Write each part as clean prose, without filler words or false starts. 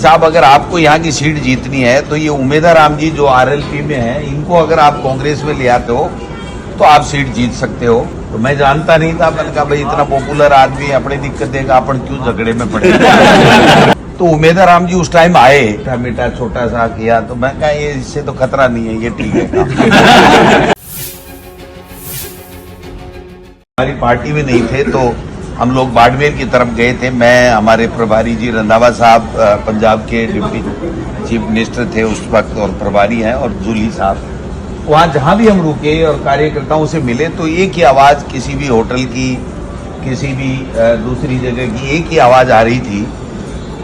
साहब अगर आपको यहाँ की सीट जीतनी है तो ये उमेदा राम जी जो आरएलपी में है, इनको अगर आप कांग्रेस में ले आते हो तो आप सीट जीत सकते हो। तो मैं जानता नहीं था, मैंने कहा भाई इतना पॉपुलर आदमी अपनी दिक्कत देगा, अपन क्यों झगड़े में पड़े। तो उमेदा राम जी उस टाइम आए, मीठा छोटा सा किया, तो मैं कहा ये इससे तो खतरा नहीं है, ये ठीक है। हमारी पार्टी में नहीं थे तो हम लोग बाड़मेर की तरफ गए थे। मैं, हमारे प्रभारी जी रंधावा साहब पंजाब के डिप्टी चीफ मिनिस्टर थे उस वक्त और प्रभारी हैं, और जूली साहब, वहाँ जहाँ भी हम रुके और कार्यकर्ताओं से मिले तो एक ही आवाज़, किसी भी होटल की, किसी भी दूसरी जगह की एक ही आवाज़ आ रही थी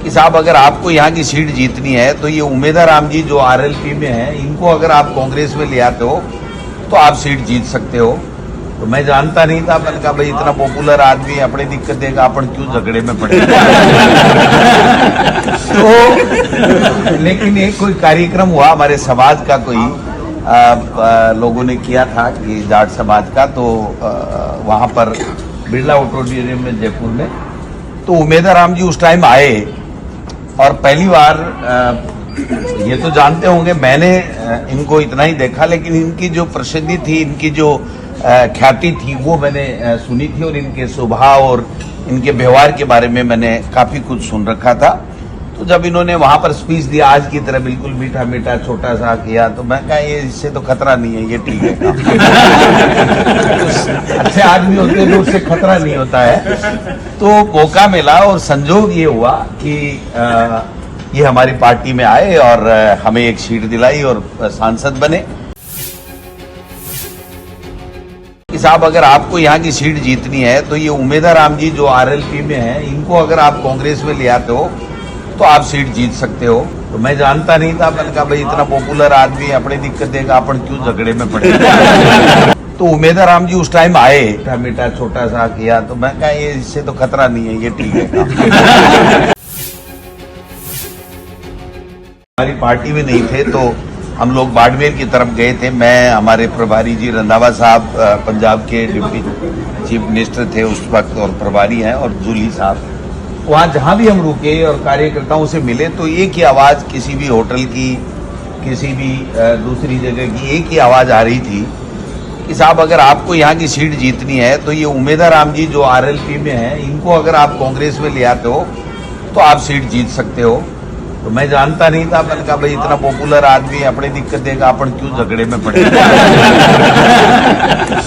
कि साहब अगर आपको यहाँ की सीट जीतनी है तो ये उमेदा राम जी जो आरएलपी में है, इनको अगर आप कांग्रेस में ले आते हो तो आप सीट जीत सकते हो। तो मैं जानता नहीं था, मैंने कहा भाई इतना पॉपुलर आदमी अपनी दिक्कत देगा, अपन क्यों झगड़े में पड़े। तो लेकिन एक कोई कार्यक्रम हुआ हमारे समाज का, कोई लोगों ने किया था कि जाट समाज का, तो वहां पर बिरला ऑडिटोरियम में जयपुर में, तो उमेदा राम जी उस टाइम आए और पहली बार, ये तो जानते होंगे, मैंने इनको इतना ही देखा, लेकिन इनकी जो प्रसिद्धि थी, इनकी जो ख्याति थी, वो मैंने सुनी थी, और इनके स्वभाव और इनके व्यवहार के बारे में मैंने काफी कुछ सुन रखा था। तो जब इन्होंने वहां पर स्पीच दिया, आज की तरह बिल्कुल मीठा मीठा छोटा सा किया, तो मैं कहा ये इससे तो खतरा नहीं है, ये ठीक है। अच्छे आदमी होते हैं तो उससे खतरा नहीं होता है। तो मौका मिला और संजोग ये हुआ कि ये हमारी पार्टी में आए और हमें एक सीट दिलाई और सांसद बने। साहब अगर आपको यहाँ की सीट जीतनी है तो ये उमेदा राम जी जो आरएलपी में है, इनको अगर आप कांग्रेस में ले आते हो तो आप सीट जीत सकते हो। तो मैं जानता नहीं था, मैंने कहा भाई इतना पॉपुलर आदमी अपनी दिक्कत देगा, अपन क्यों झगड़े में पड़े। तो उमेदा राम जी उस टाइम आए, मीठा छोटा सा किया, तो मैं कहा ये इससे तो खतरा नहीं है, ये ठीक है। हमारी पार्टी में नहीं थे तो हम लोग बाड़मेर की तरफ गए थे। मैं, हमारे प्रभारी जी रंधावा साहब पंजाब के डिप्टी चीफ मिनिस्टर थे उस वक्त और प्रभारी हैं, और जूली साहब, वहाँ जहाँ भी हम रुके और कार्यकर्ताओं से मिले तो एक ही आवाज़, किसी भी होटल की, किसी भी दूसरी जगह की एक ही आवाज़ आ रही थी कि साहब अगर आपको यहाँ की सीट जीतनी है तो ये उमेदा राम जी जो आरएलपी में है, इनको अगर आप कांग्रेस में ले आते हो तो आप सीट जीत सकते हो। तो मैं जानता नहीं था, मैंने कहा भाई इतना पॉपुलर आदमी अपनी दिक्कत देगा, अपन क्यों झगड़े में पड़े।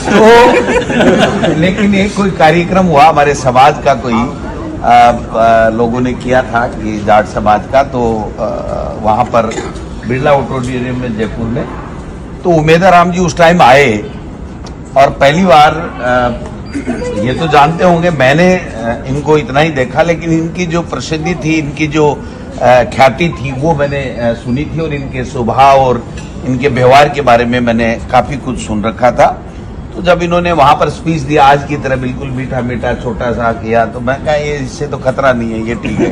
तो लेकिन एक कोई कार्यक्रम हुआ हमारे समाज का, कोई लोगों ने किया था कि जाट समाज का, तो वहां पर बिरला ऑडिटोरियम में जयपुर में, तो उमेदा राम जी उस टाइम आए और पहली बार, ये तो जानते होंगे, मैंने इनको इतना ही देखा, लेकिन इनकी जो प्रसिद्धि थी, इनकी जो ख्याति थी, वो मैंने सुनी थी, और इनके स्वभाव और इनके व्यवहार के बारे में मैंने काफी कुछ सुन रखा था। तो जब इन्होंने वहां पर स्पीच दिया, आज की तरह बिल्कुल मीठा मीठा छोटा सा किया, तो मैं कहा ये इससे तो खतरा नहीं है, ये ठीक है।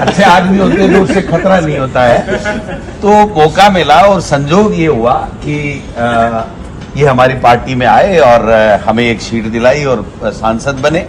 अच्छे आदमी होते हैं तो उससे खतरा नहीं होता है। तो मौका मिला और संजोग ये हुआ कि ये हमारी पार्टी में आए और हमें एक सीट दिलाई और सांसद बने।